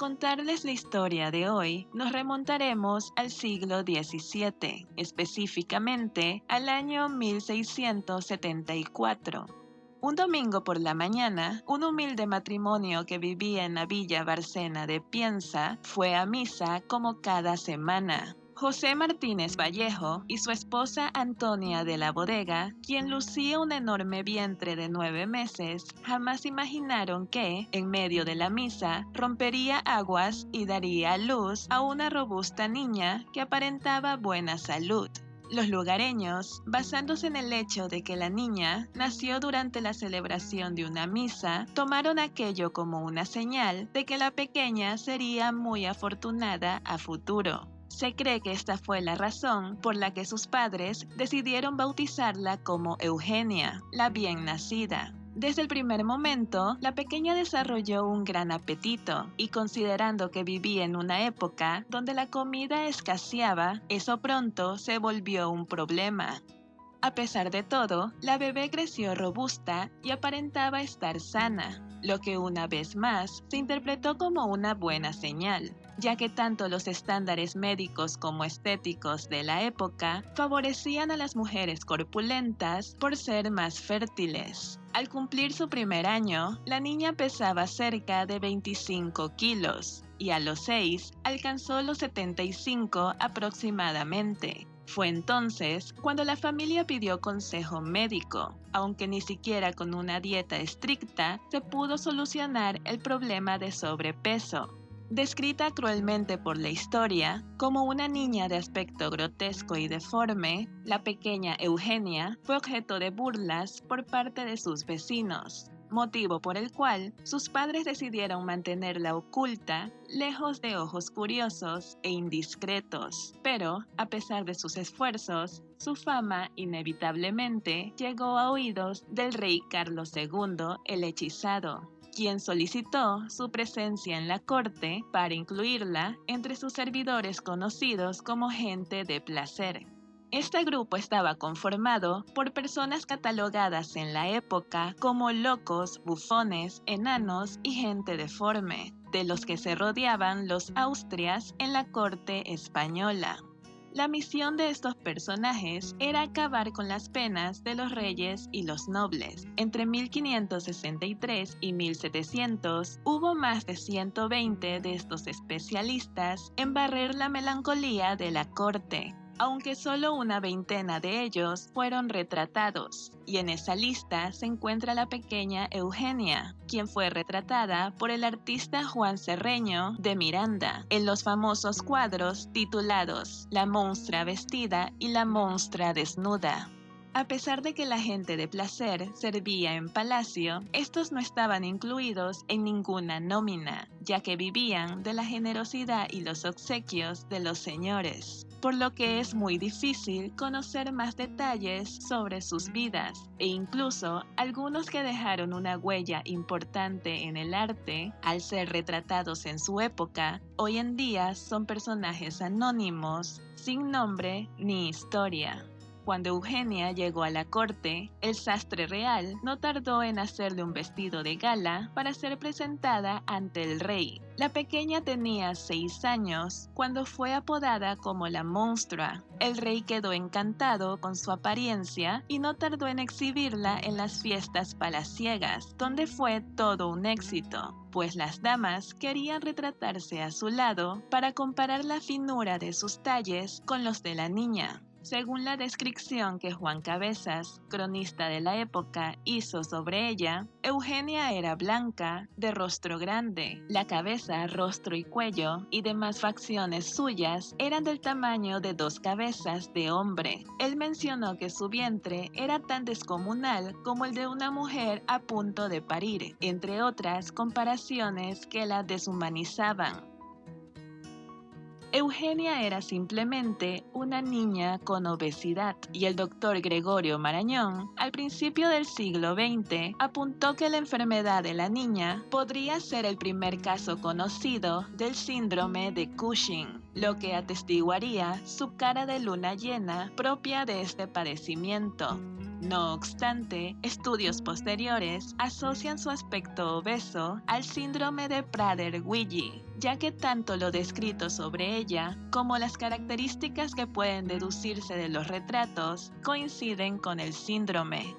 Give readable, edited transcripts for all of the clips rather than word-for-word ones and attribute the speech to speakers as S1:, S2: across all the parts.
S1: contarles la historia de hoy, nos remontaremos al siglo XVII, específicamente al año 1674. Un domingo por la mañana, un humilde matrimonio que vivía en la villa Bárcena de Piensa fue a misa como cada semana. José Martínez Vallejo y su esposa Antonia de la Bodega, quien lucía un enorme vientre de 9 meses, jamás imaginaron que, en medio de la misa, rompería aguas y daría a luz a una robusta niña que aparentaba buena salud. Los lugareños, basándose en el hecho de que la niña nació durante la celebración de una misa, tomaron aquello como una señal de que la pequeña sería muy afortunada a futuro. Se cree que esta fue la razón por la que sus padres decidieron bautizarla como Eugenia, la bien nacida. Desde el primer momento, la pequeña desarrolló un gran apetito y considerando que vivía en una época donde la comida escaseaba, eso pronto se volvió un problema. A pesar de todo, la bebé creció robusta y aparentaba estar sana, lo que una vez más se interpretó como una buena señal, ya que tanto los estándares médicos como estéticos de la época favorecían a las mujeres corpulentas por ser más fértiles. Al cumplir su primer año, la niña pesaba cerca de 25 kilos y a los 6 alcanzó los 75 aproximadamente. Fue entonces cuando la familia pidió consejo médico, aunque ni siquiera con una dieta estricta se pudo solucionar el problema de sobrepeso. Descrita cruelmente por la historia como una niña de aspecto grotesco y deforme, la pequeña Eugenia fue objeto de burlas por parte de sus vecinos, motivo por el cual sus padres decidieron mantenerla oculta, lejos de ojos curiosos e indiscretos. Pero, a pesar de sus esfuerzos, su fama inevitablemente llegó a oídos del rey Carlos II el Hechizado, quien solicitó su presencia en la corte para incluirla entre sus servidores conocidos como gente de placer. Este grupo estaba conformado por personas catalogadas en la época como locos, bufones, enanos y gente deforme, de los que se rodeaban los austrias en la corte española. La misión de estos personajes era acabar con las penas de los reyes y los nobles. Entre 1563 y 1700 hubo más de 120 de estos especialistas en barrer la melancolía de la corte, aunque solo una veintena de ellos fueron retratados, y en esa lista se encuentra la pequeña Eugenia, quien fue retratada por el artista Juan Cerreño de Miranda en los famosos cuadros titulados La monstrua vestida y La monstrua desnuda. A pesar de que la gente de placer servía en palacio, estos no estaban incluidos en ninguna nómina, ya que vivían de la generosidad y los obsequios de los señores, por lo que es muy difícil conocer más detalles sobre sus vidas, e incluso algunos que dejaron una huella importante en el arte, al ser retratados en su época, hoy en día son personajes anónimos, sin nombre ni historia. Cuando Eugenia llegó a la corte, el sastre real no tardó en hacerle un vestido de gala para ser presentada ante el rey. La pequeña tenía 6 años cuando fue apodada como la monstrua. El rey quedó encantado con su apariencia y no tardó en exhibirla en las fiestas palaciegas, donde fue todo un éxito, pues las damas querían retratarse a su lado para comparar la finura de sus talles con los de la niña. Según la descripción que Juan Cabezas, cronista de la época, hizo sobre ella, Eugenia era blanca, de rostro grande, la cabeza, rostro y cuello y demás facciones suyas eran del tamaño de 2 cabezas de hombre. Él mencionó que su vientre era tan descomunal como el de una mujer a punto de parir, entre otras comparaciones que la deshumanizaban. Eugenia era simplemente una niña con obesidad, y el doctor Gregorio Marañón, al principio del siglo XX, apuntó que la enfermedad de la niña podría ser el primer caso conocido del síndrome de Cushing. lo que atestiguaría su cara de luna llena propia de este padecimiento. No obstante, estudios posteriores asocian su aspecto obeso al síndrome de Prader-Willi, ya que tanto lo descrito sobre ella como las características que pueden deducirse de los retratos coinciden con el síndrome.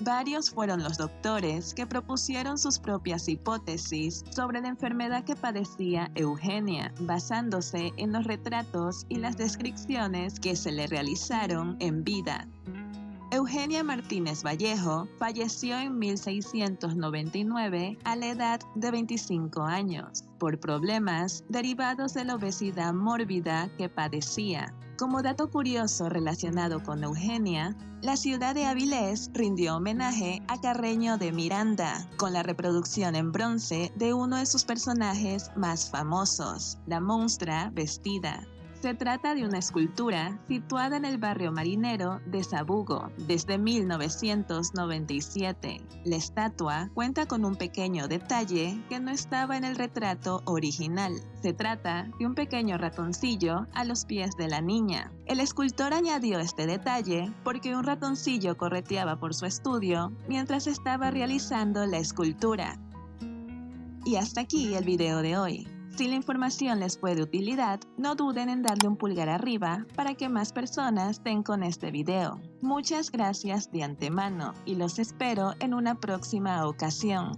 S1: Varios fueron los doctores que propusieron sus propias hipótesis sobre la enfermedad que padecía Eugenia, basándose en los retratos y las descripciones que se le realizaron en vida. Eugenia Martínez Vallejo falleció en 1699 a la edad de 25 años por problemas derivados de la obesidad mórbida que padecía. Como dato curioso relacionado con Eugenia, la ciudad de Avilés rindió homenaje a Carreño de Miranda con la reproducción en bronce de uno de sus personajes más famosos, la monstrua vestida. Se trata de una escultura situada en el barrio marinero de Sabugo desde 1997. La estatua cuenta con un pequeño detalle que no estaba en el retrato original. Se trata de un pequeño ratoncillo a los pies de la niña. El escultor añadió este detalle porque un ratoncillo correteaba por su estudio mientras estaba realizando la escultura. Y hasta aquí el video de hoy. Si la información les fue de utilidad, no duden en darle un pulgar arriba para que más personas den con este video. Muchas gracias de antemano y los espero en una próxima ocasión.